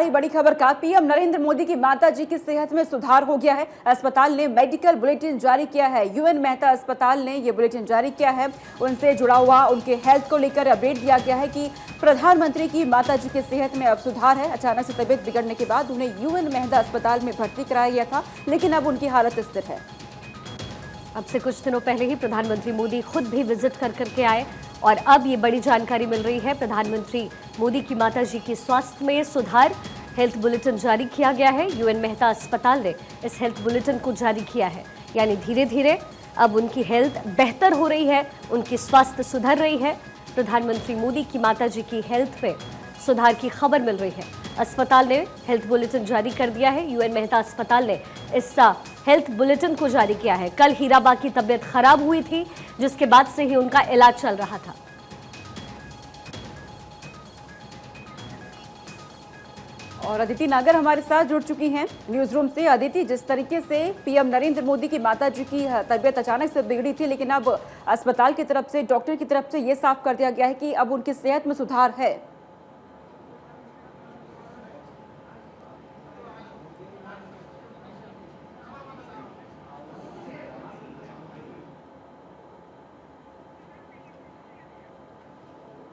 रही बड़ी खबर का। पीएम नरेंद्र मोदी की माता जी की सेहत में सुधार हो गया है। अस्पताल ने मेडिकल बुलेटिन जारी किया है। यूएन मेहता अस्पताल ने यह बुलेटिन जारी किया है। उनसे जुड़ा हुआ उनके हेल्थ को लेकर अपडेट दिया गया है कि प्रधानमंत्री की माता जी की सेहत में अब सुधार है। अचानक से तबीयत बिगड़ने के बाद उन्हें यूएन मेहता अस्पताल में भर्ती कराया गया था, लेकिन अब उनकी हालत स्थिर है। अब से कुछ दिनों पहले ही प्रधानमंत्री मोदी खुद भी विजिट करके आए और अब ये बड़ी जानकारी मिल रही है। प्रधानमंत्री मोदी की माताजी की स्वास्थ्य में सुधार, हेल्थ बुलेटिन जारी किया गया है। यूएन मेहता अस्पताल ने इस हेल्थ बुलेटिन को जारी किया है, यानी धीरे धीरे अब उनकी हेल्थ बेहतर हो रही है, उनकी स्वास्थ्य सुधर रही है। प्रधानमंत्री मोदी की माताजी की हेल्थ में सुधार की खबर मिल रही है। अस्पताल ने हेल्थ बुलेटिन जारी कर दिया है। यूएन मेहता अस्पताल ने इस हेल्थ बुलेटिन को जारी किया है। कल हीराबा की तबीयत खराब हुई थी, जिसके बाद से ही उनका इलाज चल रहा था। और अदिति नागर हमारे साथ जुड़ चुकी हैं न्यूज रूम से। अदिति, जिस तरीके से पीएम नरेंद्र मोदी की माता जी की तबीयत अचानक से बिगड़ी थी, लेकिन अब अस्पताल की तरफ से, डॉक्टर की तरफ से ये साफ कर दिया गया है कि अब उनकी सेहत में सुधार है।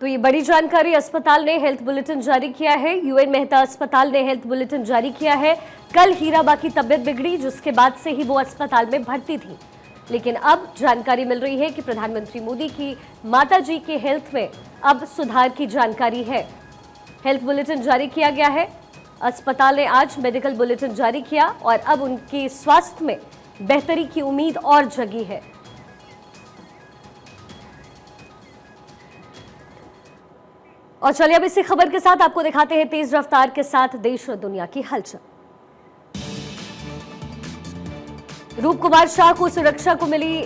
तो ये बड़ी जानकारी, अस्पताल ने हेल्थ बुलेटिन जारी किया है। यूएन मेहता अस्पताल ने हेल्थ बुलेटिन जारी किया है। कल हीराबा की तबीयत बिगड़ी, जिसके बाद से ही वो अस्पताल में भर्ती थी, लेकिन अब जानकारी मिल रही है कि प्रधानमंत्री मोदी की माताजी के हेल्थ में अब सुधार की जानकारी है। हेल्थ बुलेटिन जारी किया गया है। अस्पताल ने आज मेडिकल बुलेटिन जारी किया और अब उनकी स्वास्थ्य में बेहतरी की उम्मीद और जगी है। और चलिए अब इसी खबर के साथ आपको दिखाते हैं तेज रफ्तार के साथ देश और दुनिया की हलचल। रूप कुमार शाह को सुरक्षा को मिली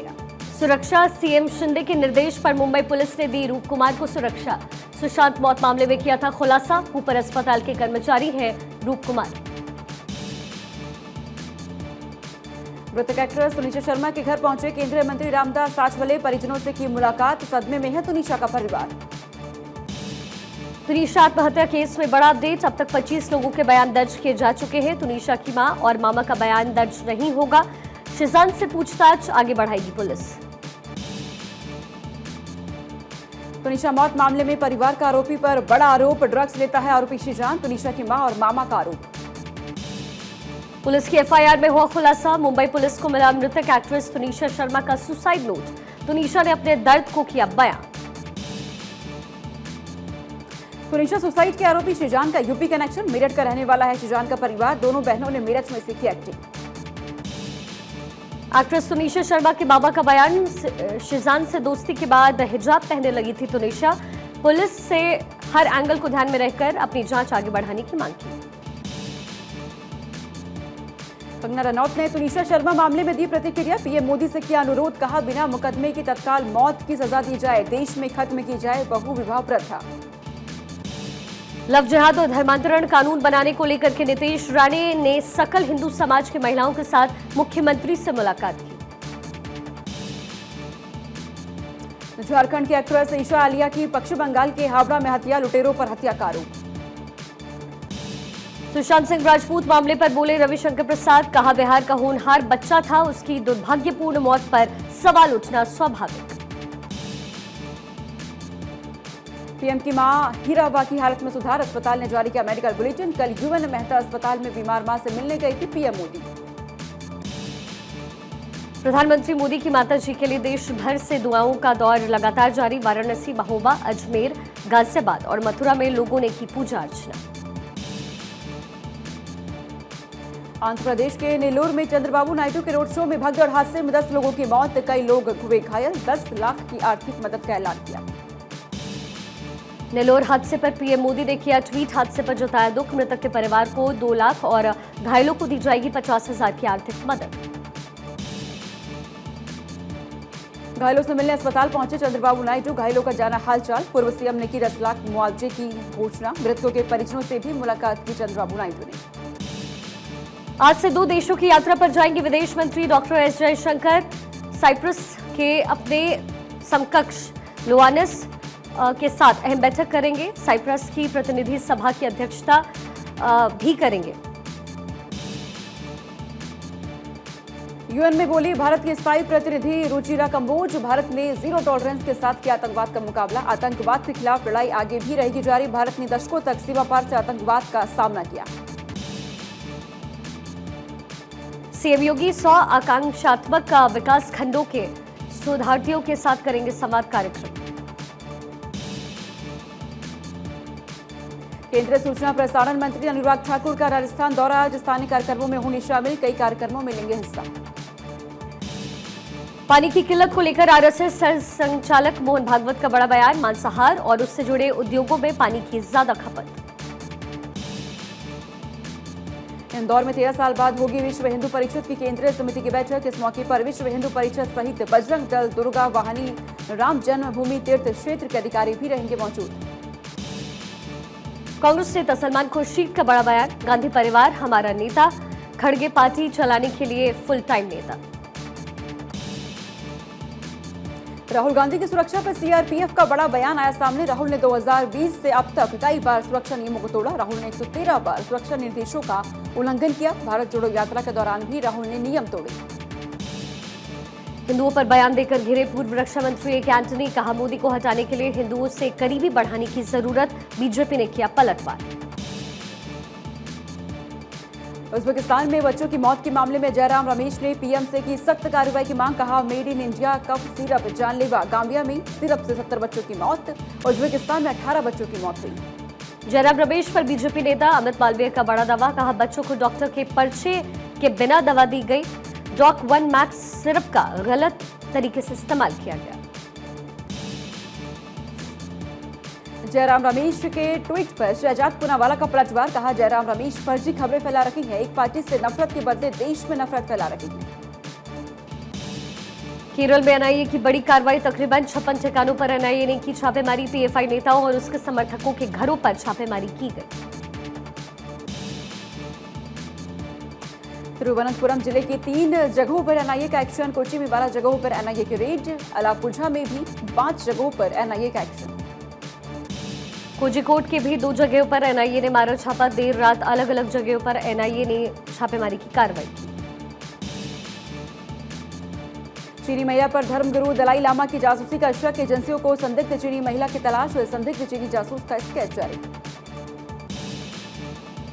सुरक्षा। सीएम शिंदे के निर्देश पर मुंबई पुलिस ने दी रूप कुमार को सुरक्षा। सुशांत मौत मामले में किया था खुलासा। ऊपर अस्पताल के कर्मचारी हैं रूप कुमार। मृतक एक्ट्रेस तुनिशा शर्मा के घर पहुंचे केंद्रीय मंत्री रामदास आठवले। परिजनों से की मुलाकात। सदमे में है तुनिशा का परिवार। तुनिशा आत्महत्या केस में बड़ा अपडेट। अब तक 25 लोगों के बयान दर्ज किए जा चुके हैं। तुनिशा की मां और मामा का बयान दर्ज नहीं होगा। शिजान से पूछताछ आगे बढ़ाएगी पुलिस। तुनिशा मौत मामले में परिवार का आरोपी पर बड़ा आरोप। ड्रग्स लेता है आरोपी शिजान। तुनिशा की मां और मामा का आरोप। पुलिस की एफआईआर में हुआ खुलासा। मुंबई पुलिस को मिला मृतक एक्ट्रेस तुनिशा शर्मा का सुसाइड नोट। तुनिशा ने अपने दर्द को किया बयान। तुनिशा सुसाइड के आरोपी शिजान का यूपी कनेक्शन। मेरठ का रहने वाला है शिजान का परिवार। दोनों बहनों ने मेरठ में सीखी एक्टिंग। एक्ट्रेस तुनिशा शर्मा के बाबा का बयान। शिजान से दोस्ती के बाद हिजाब पहनने लगी थी तुनिशा। पुलिस से हर एंगल को ध्यान में रखकर अपनी जांच आगे बढ़ाने की मांग की। कंगना रनौत ने तुनिशा शर्मा मामले में दी प्रतिक्रिया। पीएम मोदी से किया अनुरोध। कहा, बिना मुकदमे की तत्काल मौत की सजा दी जाए। देश में खत्म की जाए बहु विवाह प्रथा। लव जिहाद और धर्मांतरण कानून बनाने को लेकर के नीतीश राणे ने सकल हिंदू समाज की महिलाओं के साथ मुख्यमंत्री से मुलाकात की। झारखंड की एक्ट्रेस ईशा आलिया की पश्चिम बंगाल के हावड़ा में हत्या। लुटेरों पर हत्या का आरोप। सुशांत सिंह राजपूत मामले पर बोले रविशंकर प्रसाद। कहा, बिहार का होनहार बच्चा था, उसकी दुर्भाग्यपूर्ण मौत पर सवाल उठना स्वाभाविक। पीएम की मां हीराबा की हालत में सुधार। अस्पताल ने जारी किया मेडिकल बुलेटिन। कल यूएन मेहता अस्पताल में बीमार मां से मिलने गई थी पीएम मोदी। प्रधानमंत्री मोदी की माताजी के लिए देश भर से दुआओं का दौर लगातार जारी। वाराणसी, महोबा, अजमेर, गाजियाबाद और मथुरा में लोगों ने की पूजा अर्चना। आंध्र प्रदेश के नेल्लोर में चंद्रबाबू नायडू के रोड शो में भगदड़ हादसे में 10 लोगों की मौत। कई लोग हुए घायल। 10 लाख की आर्थिक मदद का ऐलान किया। नेल्लोर हादसे पर पीएम मोदी ने किया ट्वीट। हादसे पर जताया दुख। मृतक के परिवार को 2 लाख और घायलों को दी जाएगी 50,000 की आर्थिक मदद। घायलों से मिलने अस्पताल पहुंचे चंद्रबाबू नायडू। घायलों का जाना हालचाल। पूर्व सीएम ने की 10 लाख मुआवजे की घोषणा। मृतकों के परिजनों से भी मुलाकात की चंद्रबाबू नायडू ने। आज से 2 देशों की यात्रा पर जाएंगे विदेश मंत्री डॉक्टर एस जयशंकर। साइप्रस के अपने समकक्ष लोआनिस के साथ अहम बैठक करेंगे। साइप्रस की प्रतिनिधि सभा की अध्यक्षता भी करेंगे। यूएन में बोली भारत की स्थायी प्रतिनिधि रुचिरा कंबोज। भारत ने जीरो टॉलरेंस के साथ किया आतंकवाद का मुकाबला। आतंकवाद के खिलाफ लड़ाई आगे भी रहेगी जारी। भारत ने दशकों तक सीमा पार से आतंकवाद का सामना किया। सीएम योगी 100 आकांक्षात्मक विकास खंडों के शोधार्थियों के साथ करेंगे संवाद कार्यक्रम। केंद्रीय सूचना प्रसारण मंत्री अनुराग ठाकुर का राजस्थान दौरा। आज स्थानीय कार्यक्रमों में होंगे शामिल। कई कार्यक्रमों में लेंगे हिस्सा। पानी की किल्लत को लेकर आरएसएस संचालक मोहन भागवत का बड़ा बयान। मांसाहार और उससे जुड़े उद्योगों में पानी की ज्यादा खपत। इंदौर में 13 साल बाद होगी विश्व हिंदू परिषद की केंद्रीय समिति की बैठक। इस मौके पर विश्व हिंदू परिषद सहित बजरंग दल, दुर्गा वाहिनी, राम जन्मभूमि तीर्थ क्षेत्र के अधिकारी भी रहेंगे मौजूद। कांग्रेस नेता सलमान खुर्शीद का बड़ा बयान। गांधी परिवार हमारा नेता, खड़गे पार्टी चलाने के लिए फुल टाइम नेता। राहुल गांधी की सुरक्षा पर सीआरपीएफ का बड़ा बयान आया सामने। राहुल ने 2020 से अब तक कई बार सुरक्षा नियमों को तोड़ा। राहुल ने 113 बार सुरक्षा निर्देशों का उल्लंघन किया। भारत जोड़ो यात्रा के दौरान भी राहुल ने नियम तोड़े। हिंदुओं पर बयान देकर घिरे पूर्व रक्षा मंत्री ए के एंटनी। कहा मोदी को हटाने के लिए हिंदुओं से करीबी बढ़ाने की जरूरत। बीजेपी ने किया पलटवार। उज्बेकिस्तान में बच्चों की मौत के मामले में जयराम रमेश ने पीएम से की सख्त कार्रवाई की मांग। कहा made in India cough syrup जानलेवा। गांबिया में सिरप से 70 बच्चों की मौत। उज्बेकिस्तान में 18 बच्चों की मौत हुई। जयराम रमेश पर बीजेपी नेता अमित मालवीय का बड़ा दावा। कहा बच्चों को डॉक्टर के पर्चे के बिना दवा दी गई। डॉक 1 मैक्स सिरप का गलत तरीके से इस्तेमाल किया गया। जयराम रमेश के ट्वीट पर शहजाद पूनावाला का पलटवार। कहा जयराम रमेश फर्जी खबरें फैला रही हैं। एक पार्टी से नफरत के बदले देश में नफरत फैला रही है। केरल में एनआईए की बड़ी कार्रवाई। तकरीबन 56 ठिकानों पर एनआईए ने की छापेमारी। पीएफआई नेताओं और उसके समर्थकों के घरों पर छापेमारी की गई। तिरुवनंतपुरम जिले के 3 जगहों पर एनआईए का एक्शन। कोच्चि में 12 जगहों पर एनआईए की रेड। अलापुझा में भी 5 जगहों पर एनआईए का एक्शन। कोझिकोड के भी 2 जगहों पर एनआईए ने मारा छापा। देर रात अलग अलग जगहों पर एनआईए ने छापेमारी की कार्रवाई की। चीनी महिला पर धर्मगुरु दलाई लामा की जासूसी का शक। एजेंसियों को संदिग्ध चीनी महिला की तलाश। संदिग्ध चीनी जासूस का स्केच जारी।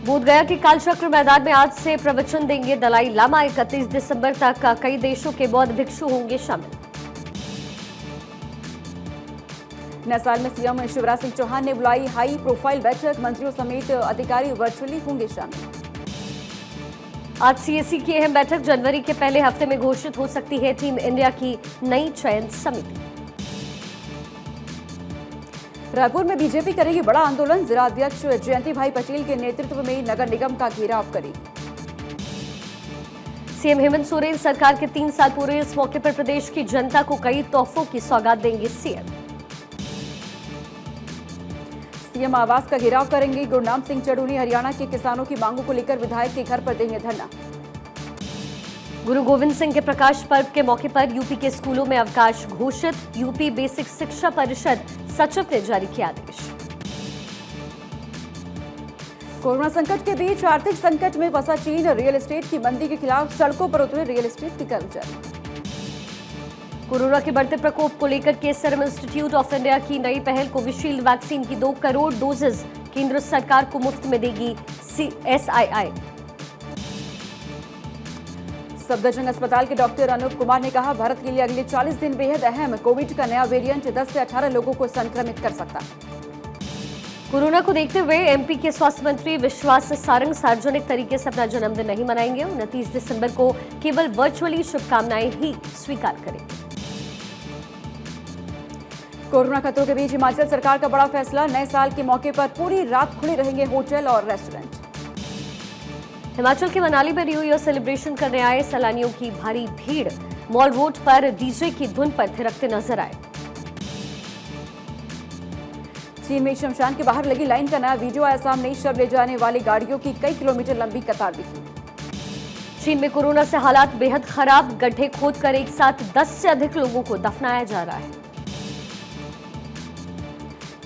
बोधगया के कालचक्र मैदान में आज से प्रवचन देंगे दलाई लामा। 31 दिसंबर तक कई देशों के बौद्ध भिक्षु होंगे शामिल। नए साल में सीएम शिवराज सिंह चौहान ने बुलाई हाई प्रोफाइल बैठक। मंत्रियों समेत अधिकारी वर्चुअली होंगे शामिल। आज सीएसी की अहम बैठक। जनवरी के पहले हफ्ते में घोषित हो सकती है टीम इंडिया की नई चयन समिति। रायपुर में बीजेपी करेगी बड़ा आंदोलन। जिला अध्यक्ष जयंती भाई पटेल के नेतृत्व में नगर निगम का घेराव करेगी। सीएम हेमंत सोरेन सरकार के 3 साल पूरे। इस मौके पर प्रदेश की जनता को कई तोहफों की सौगात देंगे सीएम। सीएम आवास का घेराव करेंगे। गुरनाम सिंह चढ़ूनी हरियाणा के किसानों की मांगों को लेकर विधायक के घर पर देंगे धरना। गुरु गोविंद सिंह के प्रकाश पर्व के मौके पर यूपी के स्कूलों में अवकाश घोषित। यूपी बेसिक शिक्षा परिषद सचिव ने जारी किया आदेश। कोरोना संकट के बीच आर्थिक संकट में फंसा चीन। रियल एस्टेट की मंदी के खिलाफ सड़कों पर उतरे रियल एस्टेट के कर्मचारी। कोरोना के बढ़ते प्रकोप को लेकर के सीरम इंस्टीट्यूट ऑफ इंडिया की नई पहल। कोविशील्ड वैक्सीन की 2 करोड़ डोजेज केंद्र सरकार को मुफ्त में देगी सीएसआईआई। सफदरजंग अस्पताल के डॉक्टर अनूप कुमार ने कहा भारत के लिए अगले 40 दिन बेहद अहम। कोविड का नया वेरिएंट 10 से 18 लोगों को संक्रमित कर सकता है। कोरोना को देखते हुए एमपी के स्वास्थ्य मंत्री विश्वास सारंग सार्वजनिक तरीके से अपना जन्मदिन नहीं मनाएंगे। 29 दिसंबर को केवल वर्चुअली शुभकामनाएं ही स्वीकार करेंगे। कोरोना खतरों के बीच हिमाचल सरकार का बड़ा फैसला। नए साल के मौके पर पूरी रात खुले रहेंगे होटल और रेस्टोरेंट। हिमाचल के मनाली में न्यू ईयर सेलिब्रेशन करने आए सैलानियों की भारी भीड़। मॉल रोड पर डीजे की धुन पर थिरकते नजर आए। चीन में शमशान के बाहर लगी लाइन का नया वीडियो आया सामने। शव ले जाने वाली गाड़ियों की कई किलोमीटर लंबी कतार दिखी। चीन में कोरोना से हालात बेहद खराब। गड्ढे खोदकर एक साथ 10 से अधिक लोगों को दफनाया जा रहा है।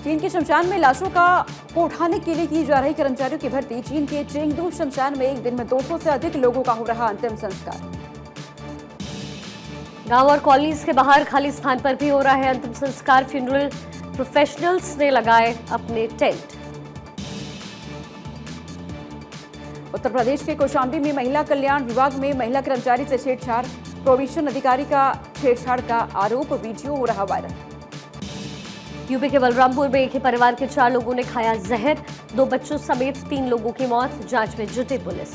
चीन के शमशान में लाशों को उठाने के लिए की जा रही कर्मचारियों की भर्ती। चीन के चेंगडू शमशान में एक दिन में 200 से अधिक लोगों का हो रहा अंतिम संस्कार। गांव और कॉलोनीज के बाहर खाली स्थान पर भी हो रहा है अंतिम संस्कार। फ्यूनरल प्रोफेशनल्स ने लगाए अपने टेंट। उत्तर प्रदेश के कौशाम्बी में महिला कल्याण विभाग में महिला कर्मचारी से छेड़छाड़। प्रोबेशन अधिकारी का छेड़छाड़ का आरोप, वीडियो हो रहा वायरल। यूपी के बलरामपुर में एक ही परिवार के 4 लोगों ने खाया जहर। 2 बच्चों समेत 3 लोगों की मौत, जांच में जुटी पुलिस।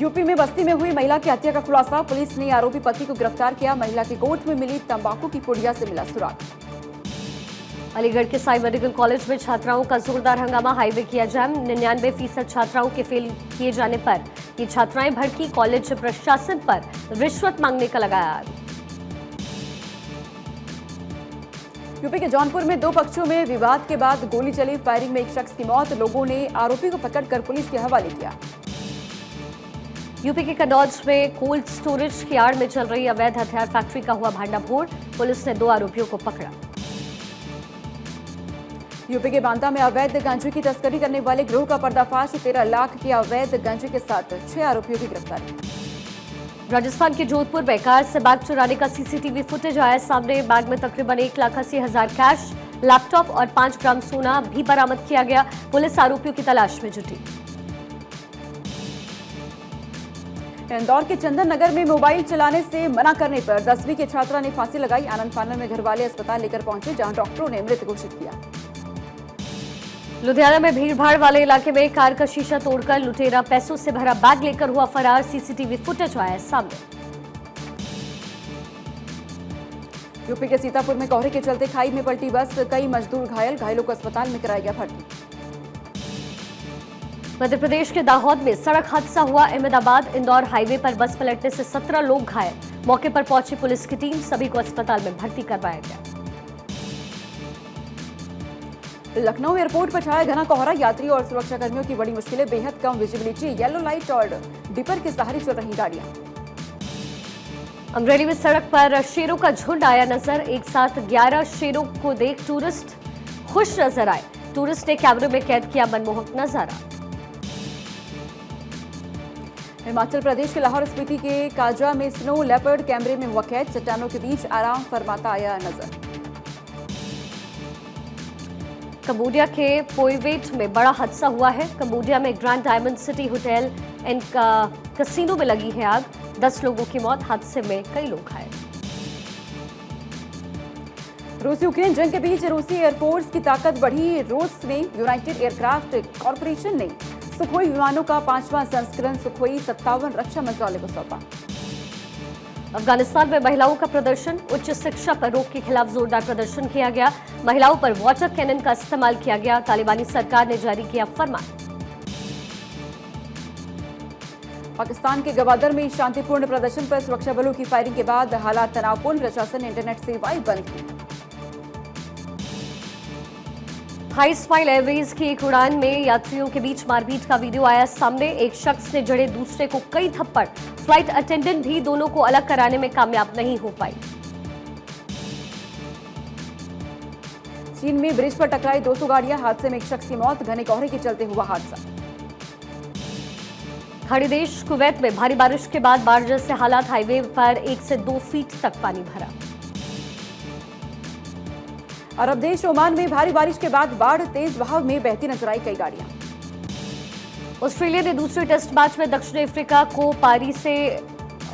यूपी में बस्ती में हुई महिला की हत्या का खुलासा। पुलिस ने आरोपी पति को गिरफ्तार किया। महिला की कोर्ट में मिली तंबाकू की पुड़िया से मिला सुराग। अलीगढ़ के साई मेडिकल कॉलेज में छात्राओं का जोरदार हंगामा, हाईवे किया जाम। 99% छात्राओं के फेल किए जाने पर ये छात्राएं भड़की। कॉलेज प्रशासन पर रिश्वत मांगने का लगाया आरोप। यूपी के जौनपुर में 2 पक्षों में विवाद के बाद गोली चली। फायरिंग में एक शख्स की मौत। लोगों ने आरोपी को पकड़कर पुलिस के हवाले किया। यूपी के कन्नौज में कोल्ड स्टोरेज की आड़ में चल रही अवैध हथियार फैक्ट्री का हुआ भांडाफोड़। पुलिस ने 2 आरोपियों को पकड़ा। यूपी के बांदा में अवैध गांजे की तस्करी करने वाले गिरोह का पर्दाफाश। 13 लाख के अवैध गांजे के साथ 6 आरोपियों की गिरफ्तारी। राजस्थान के जोधपुर में कार से बैग चुराने का सीसीटीवी फुटेज आया सामने। बैग में तकरीबन 1,80,000 कैश, लैपटॉप और 5 ग्राम सोना भी बरामद किया गया। पुलिस आरोपियों की तलाश में जुटी। इंदौर के चंदन नगर में मोबाइल चलाने से मना करने पर 10वीं के छात्रा ने फांसी लगाई। आनंद फानन में घरवाले अस्पताल लेकर पहुंचे, जहां डॉक्टरों ने मृत घोषित किया। लुधियाना में भीड़भाड़ वाले इलाके में कार का शीशा तोड़कर लुटेरा पैसों से भरा बैग लेकर हुआ फरार। सीसीटीवी फुटेज आया सामने। यूपी के सीतापुर में कोहरे के चलते खाई में पलटी बस। कई मजदूर घायल। घायलों को अस्पताल में कराया गया भर्ती। मध्य प्रदेश के दाहोद में सड़क हादसा हुआ। अहमदाबाद इंदौर हाईवे पर बस पलटने से 17 लोग घायल। मौके पर पहुंची पुलिस की टीम, सभी को अस्पताल में भर्ती करवाया गया। लखनऊ एयरपोर्ट पर छाया घना कोहरा। यात्री और सुरक्षा कर्मियों की बड़ी मुश्किलें। बेहद कम विजिबिलिटी। येलो लाइट और डिपर के सहारे चल रही गाड़ियां। अमरेली में सड़क पर शेरों का झुंड आया नजर। एक साथ 11 शेरों को देख टूरिस्ट खुश नजर आए। टूरिस्ट ने कैमरे में कैद किया मनमोहक नजारा। हिमाचल प्रदेश के लाहौर स्पीति के काजा में स्नो लेपर्ड कैमरे में हुआ कैद। चट्टानों के बीच आराम फरमाता आया नजर। कंबोडिया के पोइवेट में बड़ा हादसा हुआ है। कंबोडिया में grand diamond city hotel and casino में लगी है आग। 10 लोगों की मौत, हादसे में कई लोग घायल। रूस यूक्रेन जंग के बीच रूसी एयरफोर्स की ताकत बढ़ी। रूस ने यूनाइटेड एयरक्राफ्ट कॉरपोरेशन ने सुखोई विमानों का 5वां संस्करण सुखोई 57 रक्षा मंत्रालय को सौंपा। अफगानिस्तान में महिलाओं का प्रदर्शन। उच्च शिक्षा पर रोक के खिलाफ जोरदार प्रदर्शन किया गया। महिलाओं पर वाटर कैनन का इस्तेमाल किया गया। तालिबानी सरकार ने जारी किया फरमान। पाकिस्तान के गवादर में शांतिपूर्ण प्रदर्शन पर सुरक्षा बलों की फायरिंग के बाद हालात तनावपूर्ण। प्रशासन ने इंटरनेट सेवाएं बंद की। हाई स्माइल एयरवेज की एक उड़ान में यात्रियों के बीच मारपीट का वीडियो आया सामने। एक शख्स ने जड़े दूसरे को कई थप्पड़। फ्लाइट अटेंडेंट भी दोनों को अलग कराने में कामयाब नहीं हो पाई। चीन में ब्रिज पर टकराई 200 गाड़ियां। हादसे में एक शख्स की मौत। घने कोहरे के चलते हुआ हादसा। खाड़ी देश कुवैत में भारी बारिश के बाद बाढ़ जैसे हालात। हाईवे पर 1 से 2 फीट तक पानी भरा। अरब देश ओमान में भारी बारिश के बाद बाढ़। तेज बहाव में बहती नजर आई कई गाड़ियां। ऑस्ट्रेलिया ने दूसरे टेस्ट मैच में दक्षिण अफ्रीका को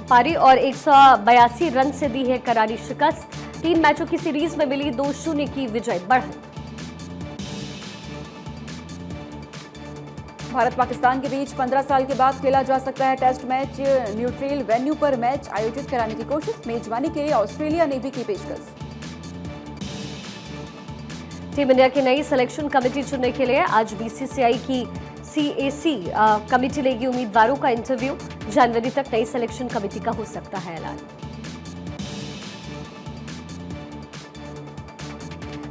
पारी और 182 रन से दी है करारी शिकस्त। 3 मैचों की सीरीज में मिली 2-0 की विजय बढ़त। भारत पाकिस्तान के बीच 15 साल के बाद खेला जा सकता है टेस्ट मैच। न्यूट्रल वेन्यू पर मैच आयोजित कराने की कोशिश। मेजबानी के लिए ऑस्ट्रेलिया ने भी की पेशकश। टीम इंडिया की नई सिलेक्शन कमेटी चुनने के लिए आज बीसीसीआई की CAC कमेटी लेगी उम्मीदवारों का इंटरव्यू। जनवरी तक नई सिलेक्शन कमेटी का हो सकता है ऐलान।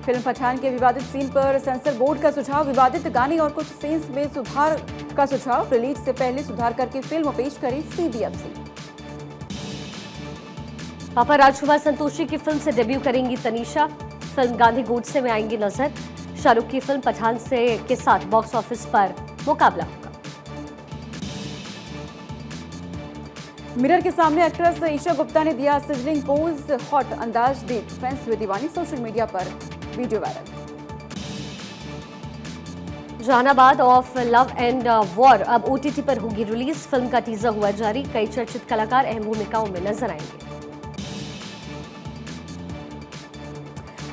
फिल्म पठान के विवादित सीन पर सेंसर बोर्ड का सुझाव। विवादित गाने और कुछ सीन्स में सुधार का सुझाव। रिलीज से पहले सुधार करके फिल्म पेश करे CBFC। पापा राजकुमार संतोषी की फिल्म से डेब्यू करेंगी तनीषा। फिल्म गांधी गोडसे में आएंगी नजर। शाहरुख की फिल्म पठान के साथ बॉक्स ऑफिस पर मुकाबला होगा। मिरर के सामने एक्ट्रेस ईशा गुप्ता ने दिया सिजलिंग पोज, हॉट अंदाज देख फैंस हुए दीवानी। सोशल मीडिया पर video viral. Jehanabad of love and war अब OTT पर होगी रिलीज। फिल्म का टीजर हुआ जारी। कई चर्चित कलाकार अहम भूमिकाओं में नजर आएंगे।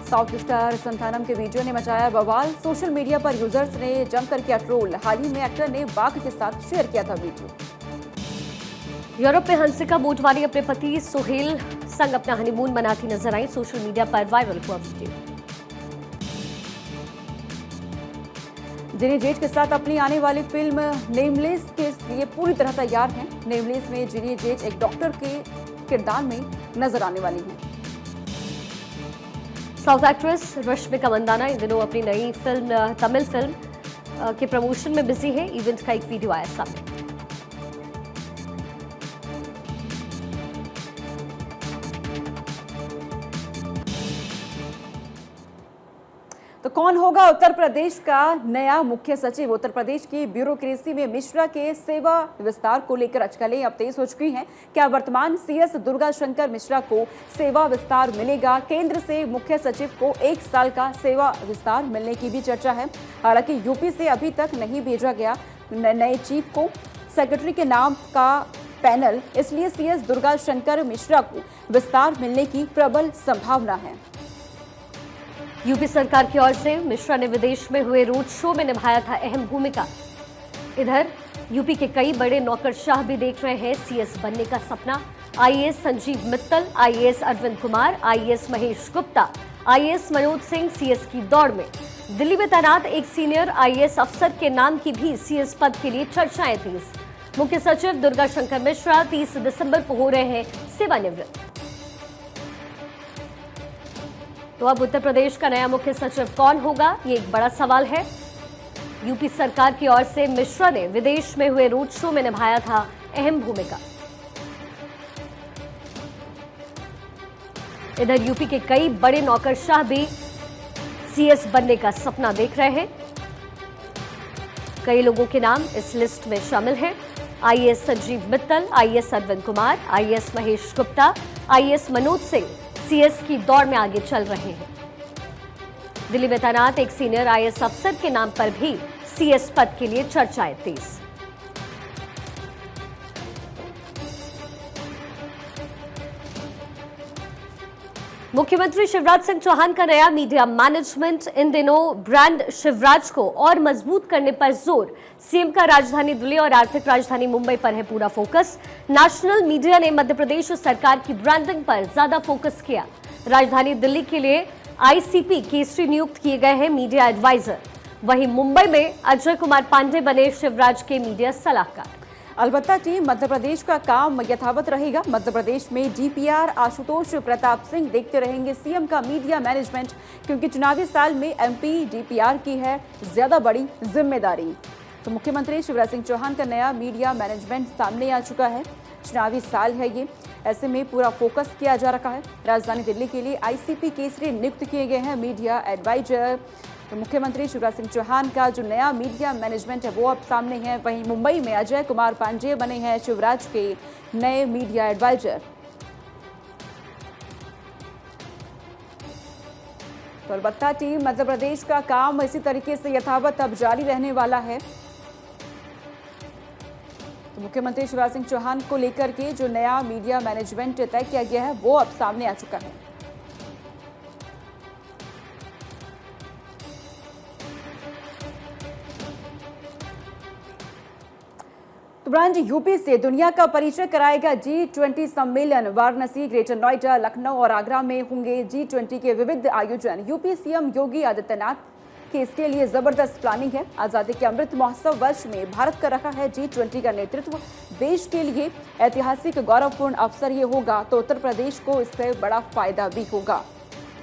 साउथ स्टार संतानम के वीडियो ने मचाया बवाल। सोशल मीडिया पर यूजर्स ने जमकर किया ट्रोल। हाल ही में एक्टर ने बाघ के साथ शेयर किया था वीडियो। यूरोप में हंसिका मोटवानी अपने पति सोहेल संग अपना हनीमून मनाती नजर आई। सोशल मीडिया पर वायरल हुआ वीडियो। जिनी जेट के साथ अपनी आने वाली फिल्म नेमलेस के लिए पूरी तरह तैयार हैं। नेमलेस में जिनी जेट एक डॉक्टर के किरदार में नजर आने वाली हैं। साउथ एक्ट्रेस रश्मिका मंदाना इन दिनों अपनी नई फिल्म तमिल फिल्म के प्रमोशन में बिजी है। इवेंट का एक वीडियो आया सामने। तो कौन होगा उत्तर प्रदेश का नया मुख्य सचिव? उत्तर प्रदेश की ब्यूरोक्रेसी में मिश्रा के सेवा विस्तार को लेकर अटकलें अब तेज हो चुकी हैं। क्या वर्तमान CS दुर्गा शंकर मिश्रा को सेवा विस्तार मिलेगा? केंद्र से मुख्य सचिव को 1 साल का सेवा विस्तार मिलने की भी चर्चा है। हालांकि यूपी से अभी तक नहीं भेजा गया नए चीफ को सेक्रेटरी के नाम का पैनल, इसलिए CS दुर्गा शंकर मिश्रा को विस्तार मिलने की प्रबल संभावना है। यूपी सरकार की ओर से मिश्रा ने विदेश में हुए रोड शो में निभाया था अहम भूमिका। इधर यूपी के कई बड़े नौकरशाह भी देख रहे हैं CS बनने का सपना। IAS Sanjeev Mittal, IAS Arvind Kumar, IAS Mahesh Gupta, IAS Manoj Singh CS की दौड़ में। दिल्ली में तैनात एक सीनियर IAS अफसर के नाम की भी CS पद के लिए चर्चाएं तेज। मुख्य सचिव दुर्गा शंकर मिश्रा 30 दिसंबर को हो रहे हैं सेवानिवृत्त। तो अब उत्तर प्रदेश का नया मुख्य सचिव कौन होगा, ये एक बड़ा सवाल है। यूपी सरकार की ओर से मिश्रा ने विदेश में हुए रोड शो में निभाया था अहम भूमिका। इधर यूपी के कई बड़े नौकरशाह भी CS बनने का सपना देख रहे हैं। कई लोगों के नाम इस लिस्ट में शामिल हैं। IAS Sanjeev Mittal, IAS Arvind Kumar, IAS Mahesh Gupta, IAS Manoj Singh CS की दौड़ में आगे चल रहे हैं। दिल्ली में तैनात एक सीनियर IAS अफसर के नाम पर भी CS पद के लिए चर्चाएं तेज। मुख्यमंत्री शिवराज सिंह चौहान का नया मीडिया मैनेजमेंट। इन दिनों ब्रांड शिवराज को और मजबूत करने पर जोर। सीएम का राजधानी दिल्ली और आर्थिक राजधानी मुंबई पर है पूरा फोकस। नेशनल मीडिया ने मध्य प्रदेश सरकार की ब्रांडिंग पर ज्यादा फोकस किया। राजधानी दिल्ली के लिए ICP केसरी नियुक्त किए गए हैं मीडिया एडवाइजर। वहीं मुंबई में अजय कुमार पांडे बने शिवराज के मीडिया सलाहकार। अलबत्ता टीम मध्य प्रदेश का काम यथावत रहेगा। मध्य प्रदेश में DPR आशुतोष प्रताप सिंह देखते रहेंगे CM का मीडिया मैनेजमेंट, क्योंकि चुनावी साल में MP DPR की है ज्यादा बड़ी जिम्मेदारी। तो मुख्यमंत्री शिवराज सिंह चौहान का नया मीडिया मैनेजमेंट सामने आ चुका है। चुनावी साल है ये, ऐसे में पूरा फोकस किया जा रहा है। राजधानी दिल्ली के लिए ICP केसरी नियुक्त किए गए हैं मीडिया एडवाइजर। तो मुख्यमंत्री शिवराज सिंह चौहान का जो नया मीडिया मैनेजमेंट है वो अब सामने है। वहीं मुंबई में अजय कुमार पांडे बने हैं शिवराज के नए मीडिया एडवाइजर। तो अलबत्ता टीम मध्य प्रदेश का काम इसी तरीके से यथावत अब जारी रहने वाला है। तो मुख्यमंत्री शिवराज सिंह चौहान को लेकर के जो नया मीडिया मैनेजमेंट तय किया गया है वो अब सामने आ चुका है। तो ब्रांच यूपी से दुनिया का परिचय कराएगा G20 सम्मेलन। वाराणसी, ग्रेटर नोएडा, लखनऊ और आगरा में होंगे G20 के विविध आयोजन। यूपी CM योगी आदित्यनाथ की इसके लिए जबरदस्त प्लानिंग है। आजादी के अमृत महोत्सव वर्ष में भारत कर रहा है G20 का नेतृत्व। देश के लिए ऐतिहासिक गौरवपूर्ण अवसर ये होगा, तो उत्तर प्रदेश को इससे बड़ा फायदा भी होगा।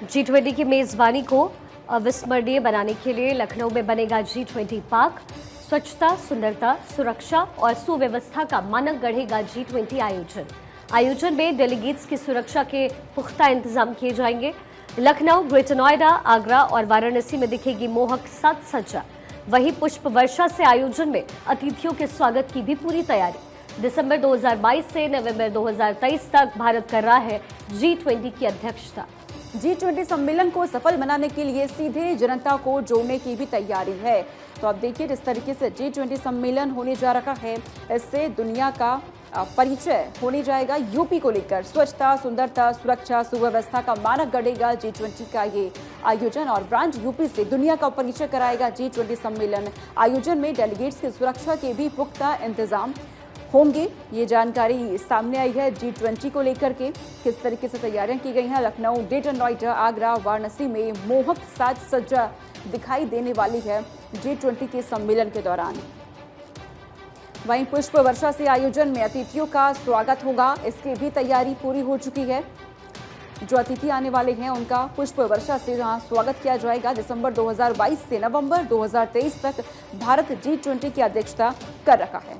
G20 की मेजबानी को अविस्मरणीय बनाने के लिए लखनऊ में बनेगा G20 पार्क। स्वच्छता, सुंदरता, सुरक्षा और सुव्यवस्था का मानक गढ़ेगा G20 आयोजन। आयोजन में डेलीगेट्स की सुरक्षा के पुख्ता इंतजाम किए जाएंगे। लखनऊ, ग्रेटर नोएडा, आगरा और वाराणसी में दिखेगी मोहक साज सज्जा। वहीं पुष्प वर्षा से आयोजन में अतिथियों के स्वागत की भी पूरी तैयारी। दिसंबर 2022 से नवंबर 2023 तक भारत कर रहा है G20 की अध्यक्षता। G20 सम्मेलन को सफल बनाने के लिए सीधे जनता को जोड़ने की भी तैयारी है। तो अब देखिए जिस तरीके से G20 सम्मेलन होने जा रहा है, इससे दुनिया का परिचय होने जाएगा यूपी को लेकर। स्वच्छता, सुंदरता, सुरक्षा, सुव्यवस्था का मानक गढ़ेगा G20 का ये आयोजन और ब्रांच यूपी से दुनिया का परिचय कराएगा G20 सम्मेलन। आयोजन में डेलीगेट्स की सुरक्षा के भी पुख्ता इंतजाम होंगे। ये जानकारी सामने आई है G20 को लेकर के किस तरीके से तैयारियां की गई हैं। लखनऊ, ग्रेटर नोएडा, आगरा, वाराणसी में मोहक साज सज्जा दिखाई देने वाली है G20 के सम्मेलन के दौरान। वहीं पुष्प वर्षा से आयोजन में अतिथियों का स्वागत होगा, इसकी भी तैयारी पूरी हो चुकी है। जो अतिथि आने वाले हैं उनका पुष्प वर्षा से जहां स्वागत किया जाएगा। दिसंबर 2022 से नवंबर 2023 तक भारत G20 की अध्यक्षता कर रखा है।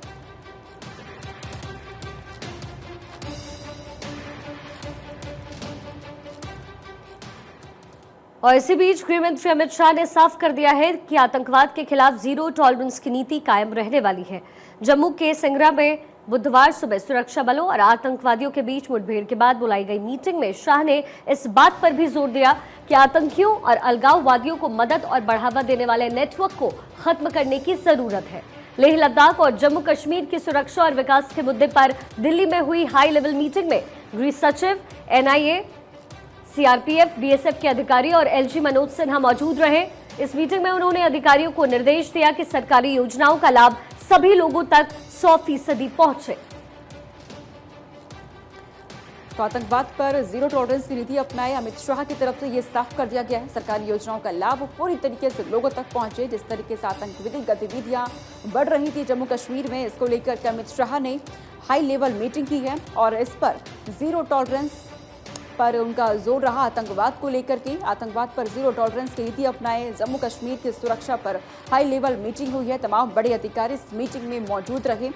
और इसी बीच गृह मंत्री अमित शाह ने साफ कर दिया है कि आतंकवाद के खिलाफ जीरो टॉलरेंस की नीति कायम रहने वाली है। जम्मू के सिंगरा में बुधवार सुबह सुरक्षा बलों और आतंकवादियों के बीच मुठभेड़ के बाद बुलाई गई मीटिंग में शाह ने इस बात पर भी जोर दिया कि आतंकियों और अलगाववादियों को मदद और बढ़ावा देने वाले नेटवर्क को खत्म करने की जरूरत है। लेह लद्दाख और जम्मू कश्मीर की सुरक्षा और विकास के मुद्दे पर दिल्ली में हुई हाई लेवल मीटिंग में गृह सचिव, NIA, CRPF, BSF के अधिकारी और LG मनोज सिन्हा मौजूद रहे। इस मीटिंग में उन्होंने अधिकारियों को निर्देश दिया कि सरकारी योजनाओं का लाभ सभी लोगों तक 100% पहुंचे। तो आतंकवाद पर जीरो टॉलरेंस की नीति अपनाए अमित शाह की तरफ से ये साफ कर दिया गया है। सरकारी योजनाओं का लाभ पूरी तरीके से लोगों तक पहुंचे। जिस तरीके से आतंकवादी गतिविधियां बढ़ रही थी जम्मू कश्मीर में, इसको लेकर के अमित शाह ने हाई लेवल मीटिंग की है और इस पर जीरो टॉलरेंस पर उनका जोर रहा। आतंकवाद को लेकर के आतंकवाद पर जीरो टॉलरेंस की नीति अपनाए। जम्मू कश्मीर की सुरक्षा पर हाई लेवल मीटिंग हुई है। तमाम बड़े अधिकारी इस मीटिंग में मौजूद रहे।